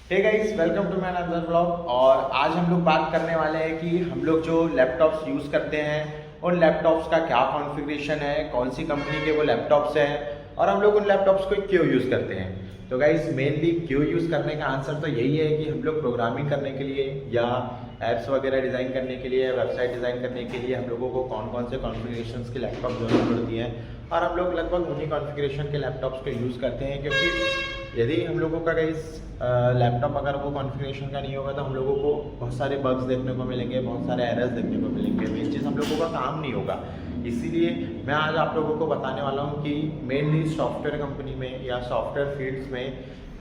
Hey guys, welcome to my another blog. और आज हम लोग बात करने वाले हैं कि हम लोग जो लैपटॉप्स यूज़ करते हैं उन लैपटॉप्स का क्या कॉन्फ़िगरेशन है, कौन सी कंपनी के वो लैपटॉप्स हैं और हम लोग उन लैपटॉप्स को क्यों यूज़ करते हैं। तो गाइस, मेनली क्यों यूज़ करने का आंसर तो यही है कि हम लोग प्रोग्रामिंग करने के लिए या ऐप्स वगैरह डिज़ाइन करने के लिए, वेबसाइट डिज़ाइन करने के लिए हम लोगों को कौन कौन से कॉन्फ़िगरेशंस के लैपटॉप ज़रूरत पड़ती है और हम लोग लगभग उन्हीं कॉन्फ़िगरेशन के लैपटॉप्स को यूज़ करते हैं। क्योंकि यदि हम लोगों का गाइस लैपटॉप अगर वो कॉन्फ़िगरेशन का नहीं होगा तो हम लोगों को बहुत सारे बग्स देखने को मिलेंगे, बहुत सारे एरर्स देखने को मिलेंगे, मेन चीज़ हम लोगों का काम नहीं होगा। इसीलिए मैं आज आप लोगों को बताने वाला हूँ कि मेनली सॉफ्टवेयर कंपनी में या सॉफ्टवेयर फील्ड्स में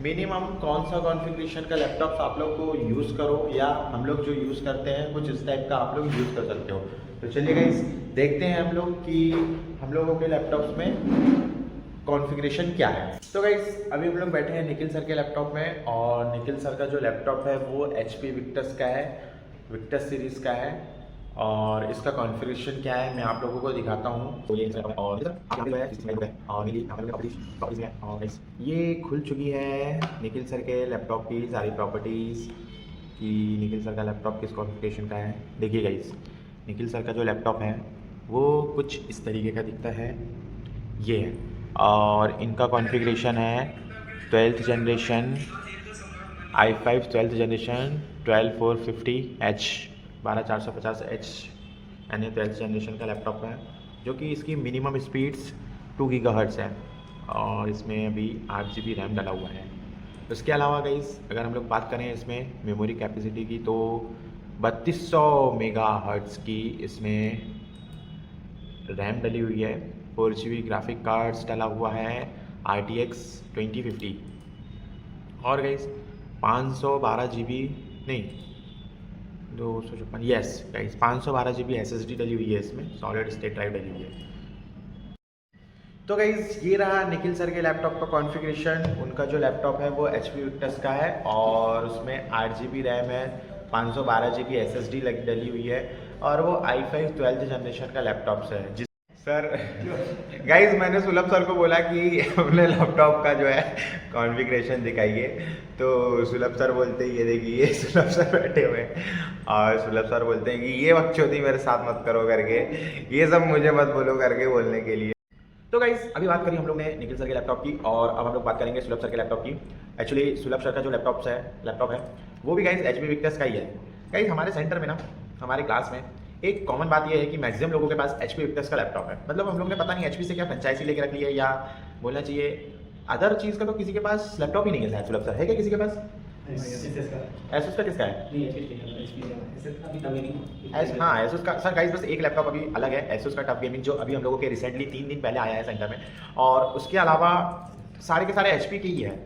मिनिमम कौन सा कॉन्फ़िगरेशन का लैपटॉप्स आप लोग को यूज़ करो या हम लोग जो यूज़ करते हैं कुछ इस टाइप का आप लोग यूज़ कर सकते हो। तो चलिए गाइस, देखते हैं हम लोग कि हम लोगों के लैपटॉप्स में कॉन्फ़िगरेशन क्या है। तो गाइस, अभी हम लोग बैठे हैं निखिल सर के लैपटॉप में और निखिल सर का जो लैपटॉप है वो HP विक्टस का है, विक्टस सीरीज़ का है। और इसका कॉन्फ़िगरेशन क्या है मैं आप लोगों को दिखाता हूँ। तो और ये खुल चुकी है निखिल सर के लैपटॉप की सारी प्रॉपर्टीज़ कि निखिल सर का लैपटॉप किस कॉन्फ़िगरेशन का है। देखिए गाइस, निखिल सर का जो लैपटॉप है वो कुछ इस तरीके का दिखता है, ये है। और इनका कॉन्फ़िगरेशन है 12th generation i5 12th generation 12450H 12450H यानी 12th जनरेशन का लैपटॉप है, जो कि इसकी मिनिमम स्पीड्स 2 गीगाहर्ट्ज़ है और इसमें अभी 8 GB रैम डला हुआ है। उसके अलावा गाइस, अगर हम लोग बात करें इसमें मेमोरी कैपेसिटी की तो 3200 मेगाहर्ट्ज़ की इसमें रैम डली हुई है। 4 GB ग्राफिक कार्ड्स डला हुआ है RTX 2050 और गाइस 512 GB नहीं 256 यस गाइस 512 GB SSD डली हुई है, इसमें सॉलिड स्टेट ड्राइव डली हुई है। तो गाइज, ये रहा निखिल सर के लैपटॉप का कॉन्फ़िगरेशन। उनका जो लैपटॉप है वो HP विक्टस का है और उसमें 8 GB रैम है, 512 GB SSD डली हुई है और वो i5 12th जनरेशन का लैपटॉप है। जिस सर गाइज, मैंने सुलभ सर को बोला कि अपने लैपटॉप का जो है कॉन्फ़िगरेशन दिखाइए, तो सुलभ सर बोलते हैं ये देखिए, सुलभ सर बैठे हुए हैं और सुलभ सर बोलते हैं कि ये बकचोदी मेरे साथ मत करो करके, ये सब मुझे मत बोलो करके बोलने के लिए। तो गाइज, अभी बात करी हम लोग ने निखिल सर के लैपटॉप की और अब हम लोग बात करेंगे सुलभ सर के लैपटॉप की। एक्चुअली सुलभ सर का जो लैपटॉप है वो भी गाइज HP विक्टस का ही है। गाइज, हमारे सेंटर में ना, हमारे क्लास में एक कॉमन बात ये है कि मैक्सिमम लोगों के पास HP विक्टस का लैपटॉप है। मतलब हम लोग ने पता नहीं HP से क्या फ्रेंचाइजी लेके रख ली है या बोलना चाहिए अदर चीज़ का, तो किसी के पास लैपटॉप ही नहीं है शायद। सुलभ सर है क्या किसी के पास? एसुस का किसका है? हाँ, एसुस का सर। गाइस, बस एक लैपटॉप अभी अलग है, एसुस का टफ गेमिंग, जो अभी हम लोगों के रिसेंटली 3 दिन पहले आया है सेंटर में। और उसके अलावा सारे के सारे HP के ही है।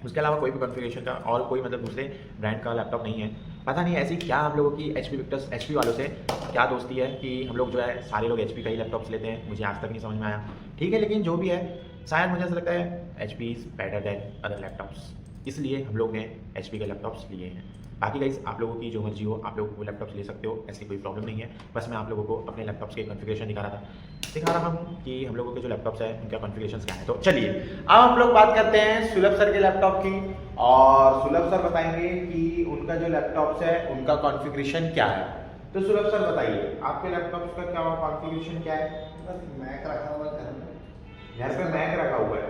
उसके अलावा कोई भी कॉन्फ़िगरेशन का और कोई मतलब दूसरे ब्रांड का लैपटॉप नहीं है। पता नहीं ऐसी क्या हम लोगों की HP वालों से क्या दोस्ती है कि हम लोग जो है सारे लोग HP का ही लैपटॉप्स लेते हैं। मुझे आज तक नहीं समझ में आया। ठीक है, लेकिन जो भी है, शायद मुझे ऐसा लगता है HP is better than other laptops, इसलिए हम लोग ने HP के लैपटॉप्स लिए हैं। बाकी गाइस, आप लोगों की जो मर्जी हो, आप लोग वो लैपटॉप्स ले सकते हो, ऐसी कोई प्रॉब्लम नहीं है। बस मैं आप लोगों को अपने लैपटॉप्स के कॉन्फ़िगरेशन दिखा रहा हूँ कि हम लोगों के जो लैपटॉप्स हैं उनका कॉन्फ़िगरेशन क्या है। तो चलिए अब हम लोग बात करते हैं सुलभ सर के लैपटॉप की और सुलभ सर बताएंगे कि उनका जो लैपटॉप्स है उनका कॉन्फ़िगरेशन क्या है। तो सुलभ सर बताइए, आपके लैपटॉप्स का क्या कॉन्फ़िगरेशन क्या है? बस मैक रखा हुआ घर पे मैक रखा हुआ है।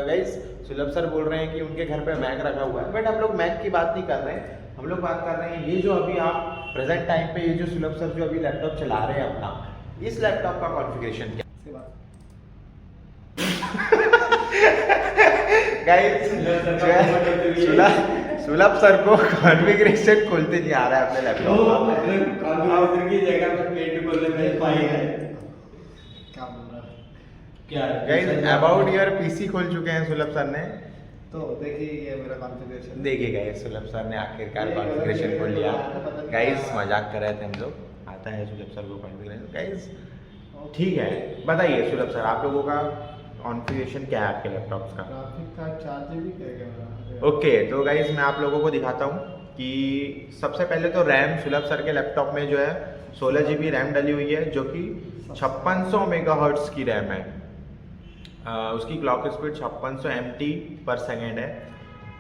गाइस, सुलभ सर बोल रहे हैं कि उनके घर पे मैक रखा हुआ है, बट हम लोग मैक की बात नहीं कर रहे हैं। हम लोग बात कर रहे हैं ये जो अभी आप प्रेजेंट टाइम पे ये जो सुलभ सर जो अभी लैपटॉप चला रहे हैं अपना, इस लैपटॉप का कॉन्फ़िगरेशन क्या गाइस? सुलभ सर को कॉन्फ़िगरेशन खोलते नहीं आ रहा है अपने लैपटॉप का। की जगह पर पेट खोलने में पाई है। क्या बोल रहा है? क्या गाइस, अबाउट योर PC खोल चुके हैं सुलभ सर ने। तो देखिए, ये मेरा कॉन्फ़िगरेशन देखिए गाइस, सुलभ सर ने आखिरकार कॉन्फ़िगरेशन खोल लिया। गाइस, मजाक कर रहे थे हम लोग, आता है सुलभ सर को कॉन्फ़िगरेशन। गाइस ठीक है, बताइए सुलभ सर, आप लोगों का कॉन्फ़िगरेशन क्या है आपके लैपटॉप्स का? ग्राफिक कार्ड 4 GB का। ओके, तो गाइस मैं आप लोगों को दिखाता हूँ कि सबसे पहले तो रैम सुलभ सर के लैपटॉप में जो है 16 GB रैम डली हुई है, जो कि 5600 मेगाहर्ट्ज़ की रैम है। उसकी क्लॉक स्पीड 5600 MT/s है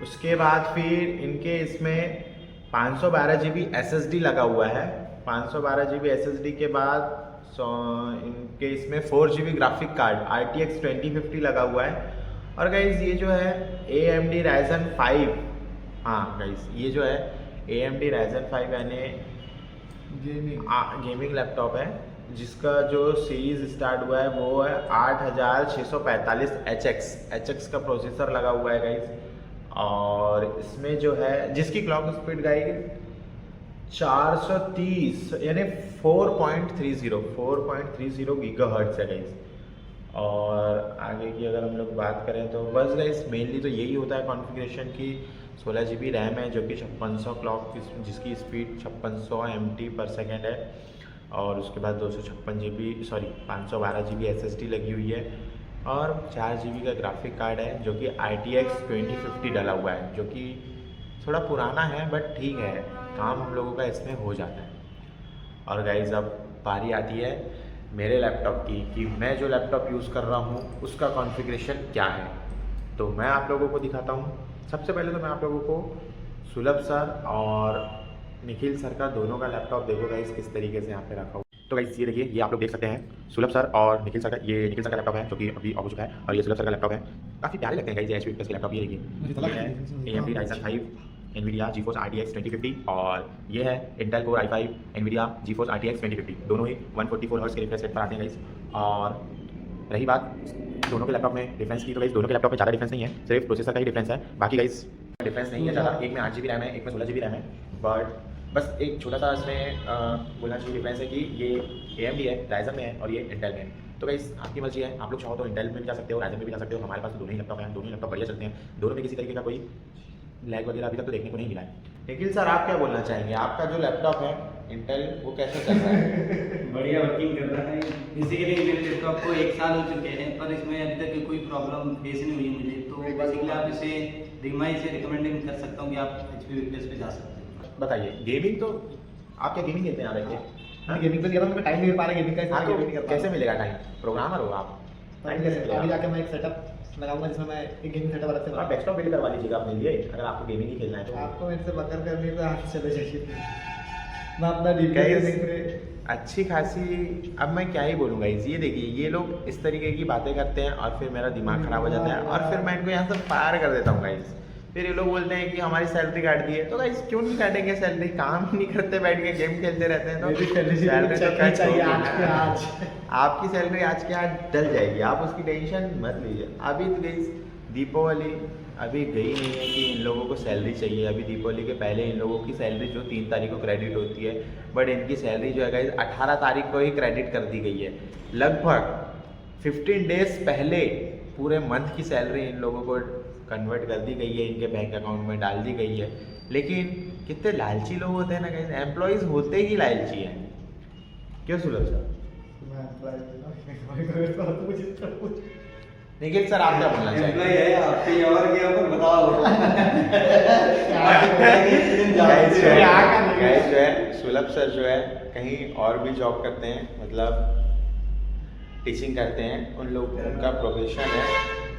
उसके बाद फिर इनके इसमें 512 GB SSD लगा हुआ है। 512 GB SSD के बाद इनके इसमें 4 GB ग्राफिक कार्ड RTX 2050 लगा हुआ है। और गाइज ये जो है AMD Ryzen 5, हाँ गाइज ये जो है AMD Ryzen 5 यानी गेमिंग लैपटॉप है, जिसका जो सीरीज स्टार्ट हुआ है वो है 8645 HX का प्रोसेसर लगा हुआ है गाइज। और इसमें जो है जिसकी क्लॉक स्पीड गाइज 430 यानी 4.30 गीगाहर्ट्ज है गाइज। और आगे की अगर हम लोग बात करें तो बस गाइज मेनली तो यही होता है कॉन्फ़िगरेशन की। 16 GB रैम है जो कि 5600 क्लॉक जिसकी स्पीड 5600 MT/s है। और उसके बाद 512 GB SSD लगी हुई है और 4 GB का ग्राफिक कार्ड है जो कि RTX 2050 डला हुआ है, जो कि थोड़ा पुराना है बट ठीक है, काम हम लोगों का इसमें हो जाता है। और गाइज अब बारी आती है मेरे लैपटॉप की कि मैं जो लैपटॉप यूज़ कर रहा हूँ उसका कॉन्फ़िगरेशन क्या है। तो मैं आप लोगों को दिखाता हूँ। सबसे पहले तो मैं आप लोगों को सुलभ सर और निखिल सर का दोनों का लैपटॉप देखो गाइस किस तरीके से यहाँ पे रखा हुआ। तो गाइस ये देखिए, ये आप लोग देख सकते हैं सुलभ सर और निखिल सर का, ये निखिल सर का लैपटॉप है जो कि अभी ऑफ हो चुका है, और ये सुलभ सर का लैपटॉप है। काफ़ी प्यारे लगते हैं गाइस ये HP के लैपटॉप। ये देखिए AMD Ryzen 5 NVIDIA GeForce RTX 2050 और ये है Intel Core i5 NVIDIA GeForce RTX 2050। दोनों ही 144 हर्ट्ज के रिफ्रेश रेट पर आते हैं गाइस। और रही बात दोनों के लैपटॉप में डिफरेंस की, तो गाइस दोनों के लैपटॉप में ज़्यादा डिफरेंस नहीं है, सिर्फ प्रोसेसर का ही डिफरेंस है। बाकी गाइस डिफरेंस नहीं है ज़्यादा। एक में 8 GB रैम है, एक में 16 GB रैम है। बट बस एक छोटा सा इसमें बोलना चाहिए डिफरेंस है कि ये AMD है, Ryzen में है और ये Intel में है। तो गाइस आपकी मर्जी है, आप लोग चाहो तो Intel में भी जा सकते हो, Ryzen में भी जा सकते हो। हमारे पास तो दोनों ही लैपटॉप हैं, दोनों ही लैपटॉप बढ़िया चलते हैं, दोनों में किसी तरीके का कोई लैग वगैरह अभी तक तो देखने को नहीं मिला है। निखिल सर आप क्या बोलना चाहेंगे, आपका जो लैपटॉप है Intel वो कैसे चल रहा है? बढ़िया वर्किंग कर रहा है। बेसिकली मेरे लैपटॉप को 1 साल हो चुके हैं पर इसमें अभी तक कोई प्रॉब्लम फेस नहीं हुई मुझे। तो बेसिकली आप इसे रिमाई से रिकमेंडिंग कर सकता हूँ कि आप HP विक्टर्स पे जा सकते हैं। बताइए गेमिंग तो आप क्या गेमिंग खेलते हैं यहाँ बैठ के? गेमिंग पे गया था, मैं टाइम नहीं मिल पा रहा गेमिंग का। हाँ तो कैसे मिलेगा टाइम? प्रोग्रामर हो आप, टाइम कैसे अभी मिलेगा? जाके मैं एक सेटअप लगाऊंगा जिसमें मैं एक गेमिंग सेटअप अलग से आप डेस्कटॉप बिल्ड करवा लीजिएगा अपने लिए अगर आपको गेमिंग ही खेलना है तो। आपको मेरे से बकर करनी है तो आप चले जाइए, मैं अपना Guys, अच्छी खासी, अब मैं क्या ही बोलूँगा इस, ये देखिए ये लोग इस तरीके की बातें करते हैं और फिर मेरा दिमाग खराब हो जाता है और फिर मैं इनको यहाँ से फायर कर देता हूँ गाइस। फिर ये लोग बोलते हैं कि हमारी सैलरी काट दी है। तो गाइस क्यों नहीं काटेंगे सैलरी? काम नहीं करते, बैठ के गेम खेलते रहते हैं तो सैलरी तो कट चाहिए होगी आज के ना। आज। आपकी सैलरी आज के आज डल जाएगी, आप उसकी टेंशन मत लीजिए। अभी तो गाइस दीपावली अभी गई नहीं है कि इन लोगों को सैलरी चाहिए। अभी दीपावली के पहले इन लोगों की सैलरी जो 3 तारीख को क्रेडिट होती है, बट इनकी सैलरी जो है गाइस 18 तारीख को ही क्रेडिट कर दी गई है। लगभग 15 डेज पहले पूरे मंथ की सैलरी इन लोगों को कन्वर्ट कर दी गई है, इनके बैंक अकाउंट में डाल दी गई है। लेकिन कितने लालची लोग होते हैं ना गाइस, एम्प्लॉयज़ होते ही लालची हैं। क्यों सुलभ सर? निखिल सर आप क्या बोलना चाहेंगे? है आपके और के ऊपर बताओ। गाइस जो है सुलभ सर जो है कहीं और भी जॉब करते हैं, मतलब टीचिंग करते हैं, उन लोग उनका प्रोफेशन है।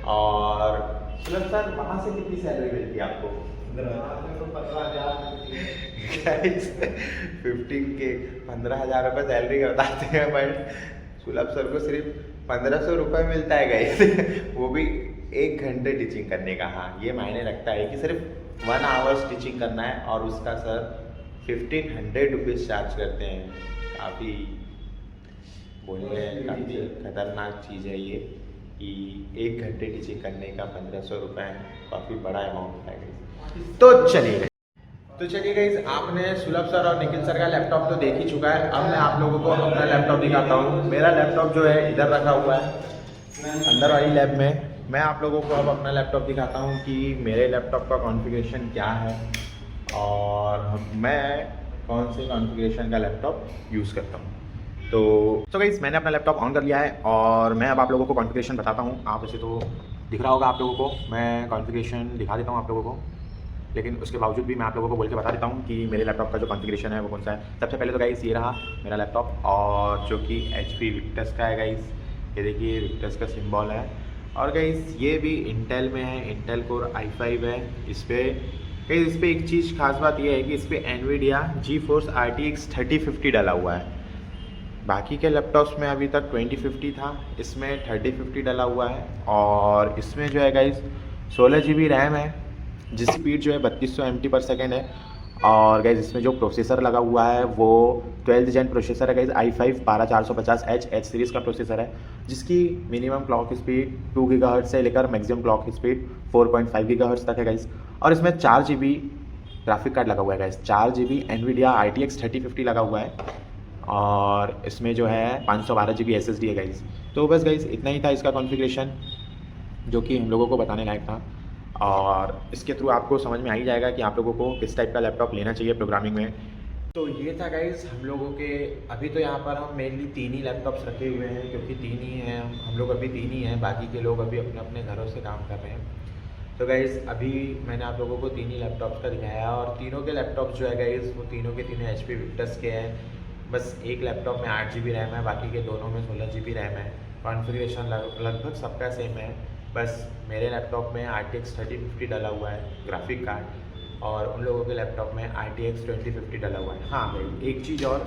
और सुलभ सर वहाँ से कितनी सैलरी मिलती है आपको? 15,000 रुपये सैलरी का बताते हैं, बट सुलभ सर को सिर्फ 1500 रुपये मिलता है गाइस। वो भी 1 घंटे टीचिंग करने का। हाँ ये मायने रखता है कि सिर्फ 1 आवर्स टीचिंग करना है और उसका सर 1500 रुपीज़ चार्ज करते हैं। काफ़ी बोलने काफ़ी खतरनाक चीज़ है ये कि 1 घंटे टीचिंग करने का 1500 रुपये काफ़ी बड़ा अमाउंट है गाइस। तो चलिए गाइस, आपने सुलभ सर और निखिल सर का लैपटॉप तो देख ही चुका है। अब मैं आप लोगों को अपना लैपटॉप दिखाता हूँ। मेरा लैपटॉप जो है इधर रखा हुआ है अंदर वाली लैब में। मैं आप लोगों को अब अपना लैपटॉप दिखाता हूँ कि मेरे लैपटॉप का कॉन्फ़िगरेशन क्या है और मैं कौन से कॉन्फ़िगरेशन का लैपटॉप यूज़ करता हूँ। तो गाइस मैंने अपना लैपटॉप ऑन कर लिया है और मैं अब आप लोगों को कॉन्फ़िगरेशन बताता हूँ। आप इसे तो दिख रहा होगा आप लोगों को, मैं कॉन्फ़िगरेशन दिखा देता हूँ आप लोगों को, लेकिन उसके बावजूद भी मैं आप लोगों को बोल के बता देता हूँ कि मेरे लैपटॉप का जो कॉन्फ़िगरेशन है वो कौन सा है। सबसे पहले तो गाइस ये रहा मेरा लैपटॉप और जो कि HP विक्टर्स का है गाइस। ये देखिए विक्टर्स का सिंबल है और गाइस ये भी इंटेल में है, इंटेल कोर i5 है। इस पर एक चीज़ खास बात ये है कि इस पर NVIDIA GeForce RTX 3050 डाला हुआ है। बाकी के लैपटॉप्स में अभी तक 2050 था, इसमें 3050 डाला हुआ है। और इसमें जो है गाइस 16 GB रैम है, जिस स्पीड जो है 3200 MT/s है। और गाइस इसमें जो प्रोसेसर लगा हुआ है वो 12th जेन प्रोसेसर है guys, i5 12450H H series का प्रोसेसर है, जिसकी मिनिमम क्लॉक स्पीड 2 GHz से लेकर मैक्सिमम क्लॉक स्पीड 4.5 GHz तक है गाइस। और इसमें 4 GB ग्राफिक कार्ड लगा हुआ है गाइस, 4 GB NVIDIA RTX 3050 लगा हुआ है। और इसमें जो है 512 GB SSD है गाइस। तो बस गाइस इतना ही था इसका कॉन्फ़िगरेशन, जो कि हम लोगों को बताने लायक था। और इसके थ्रू आपको समझ में आ ही जाएगा कि आप लोगों को किस टाइप का लैपटॉप लेना चाहिए प्रोग्रामिंग में। तो ये था गाइस हम लोगों के, अभी तो यहाँ पर हम मेनली 3 ही लैपटॉप्स रखे हुए हैं, क्योंकि 3 ही हैं, हम लोग अभी 3 ही हैं, बाकी के लोग अभी अपने अपने घरों से काम कर रहे हैं। तो गाइस अभी मैंने आप लोगों को 3 ही लैपटॉप्स का दिखाया, और तीनों के लैपटॉप्स जो है गाइस वो तीनों के तीनों HP विक्टर्स के हैं। बस एक लैपटॉप में 8 GB रैम है, बाकी के दोनों में 16 GB रैम है। कॉन्फ़िगरेशन लगभग सबका सेम है, बस मेरे लैपटॉप में RTX 3050 डाला हुआ है ग्राफिक कार्ड, और उन लोगों के लैपटॉप में RTX 2050 डाला हुआ है। हाँ भाई एक चीज़ और,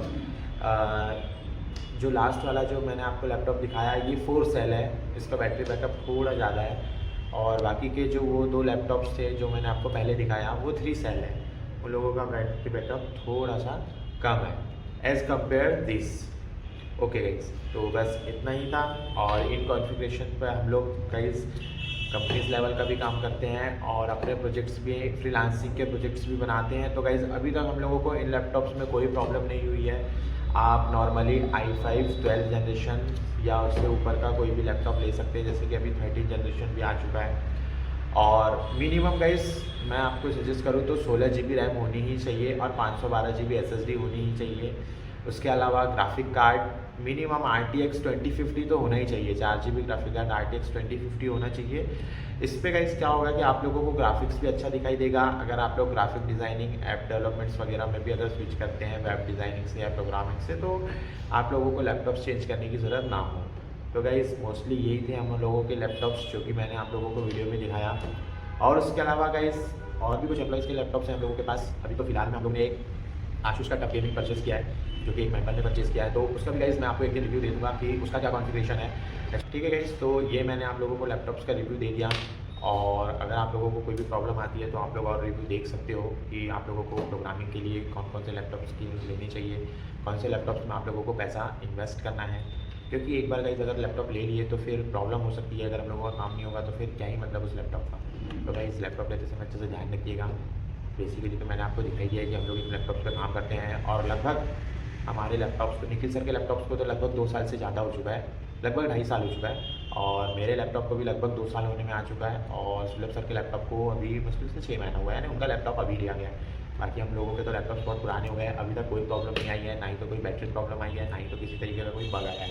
जो लास्ट वाला जो मैंने आपको लैपटॉप दिखाया ये 4 सेल है, इसका बैटरी बैकअप थोड़ा ज़्यादा है। और बाकी के जो वो 2 लैपटॉप्स थे जो मैंने आपको पहले दिखाया वो 3 सेल है, उन लोगों का बैटरी बैकअप थोड़ा सा कम है as compare this. Okay guys, तो बस इतना ही था। और इन कॉन्फ़िगरेशन पर हम लोग गाइस कंपनीज लेवल का भी काम करते हैं और अपने प्रोजेक्ट्स भी, फ्रीलांसिंग के प्रोजेक्ट्स भी बनाते हैं। तो गाइस अभी तक हम लोगों को इन लैपटॉप्स में कोई प्रॉब्लम नहीं हुई है। आप नॉर्मली i5 12th जनरेशन या उससे ऊपर का कोई भी लैपटॉप ले सकते हैं, जैसे कि अभी 13th जनरेशन भी आ चुका है। और मिनिमम गाइस मैं आपको सजेस्ट करूँ तो 16 GB रैम होनी ही चाहिए और 512 GB SSD होनी ही चाहिए। उसके अलावा ग्राफिक कार्ड मिनिमम RTX 2050 तो होना ही चाहिए, 4 GB ग्राफिक कार्ड RTX 2050 होना चाहिए। इस पे गाइस क्या होगा कि आप लोगों को ग्राफिक्स भी अच्छा दिखाई देगा। अगर आप लोग ग्राफिक डिज़ाइनिंग, ऐप डेवलपमेंट्स वगैरह में भी अगर स्विच करते हैं वेब डिज़ाइनिंग से या प्रोग्रामिंग से, तो आप लोगों को लैपटॉप्स चेंज करने की ज़रूरत ना हो। तो गाइस मोस्टली यही थे हम लोगों के लैपटॉप्स जो कि मैंने आप लोगों को वीडियो में दिखाया। और उसके अलावा गाइस और भी कुछ एम्प्लॉइज़ के लैपटॉप्स हैं हम लोगों के पास। अभी तो फिलहाल में हम लोगों ने एक आसूस का टफ गेमिंग परचेस किया है, जो कि एक मेंबर ने परचेस किया है, तो उसका भी गाइस मैं आपको एक दिन रिव्यू दे दूँगा कि उसका क्या कॉन्फ़िगरेशन है। ठीक है गाइस, तो ये मैंने आप लोगों को लैपटॉप्स का रिव्यू दे दिया। और अगर आप लोगों को कोई भी प्रॉब्लम आती है तो आप लोग और रिव्यू देख सकते हो कि आप लोगों को प्रोग्रामिंग के लिए कौन कौन से लैपटॉप्स की लेने चाहिए, कौन से लैपटॉप्स में आप लोगों को पैसा इन्वेस्ट करना है। क्योंकि एक बार गाइस अगर लैपटॉप ले लिए तो फिर प्रॉब्लम हो सकती है, अगर हम लोगों का काम नहीं होगा तो फिर क्या ही मतलब उस लैपटॉप का। तो गाइस लैपटॉप लेते समय अच्छे से ध्यान रखिएगा। बेसिकली तो मैंने आपको दिखाई दिया है कि हम लोग इन लैपटॉप्स पर काम करते हैं, और लगभग हमारे लैपटॉप्स को, निखिल सर के लैपटॉप्स को तो लगभग 2 साल से ज़्यादा हो चुका है, लगभग 2.5 साल हो चुका है। और मेरे लैपटॉप को भी लगभग 2 साल होने में आ चुका है। और सुलभ सर के लैपटॉप को अभी मुश्किल से 6 महीना हुआ है, यानी उनका लैपटॉप अभी लिया गया है। बाकी हम लोगों के तो लैपटॉप्स बहुत पुराने हो गए हैं, अभी तक कोई प्रॉब्लम नहीं आई है, ना ही तो कोई बैटरी प्रॉब्लम आई है, ना ही तो किसी तरीके का कोई बग आया है।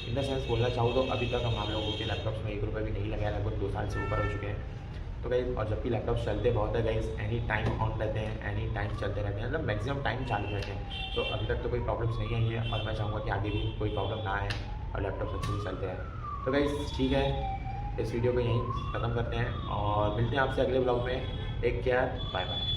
इन द सेंस बोलना चाहूँ तो अभी तक हम लोगों के लैपटॉप्स में 1 रुपये भी नहीं लगाया, लगभग 2 साल से ऊपर हो चुके हैं। तो गाइस, और जबकि लैपटॉप चलते बहुत है गाइस, एनी टाइम ऑन रहते हैं, एनी टाइम चलते रहते हैं, मतलब मैक्सिमम टाइम चालू रहते हैं। तो अभी तक तो कोई प्रॉब्लम्स नहीं आई है, और मैं चाहूँगा कि आगे भी कोई प्रॉब्लम ना आए और लैपटॉप अच्छे से चलते हैं। तो गाइस ठीक है, इस वीडियो को यहीं ख़त्म करते हैं और मिलते हैं आपसे अगले ब्लॉग में। Take care, bye bye.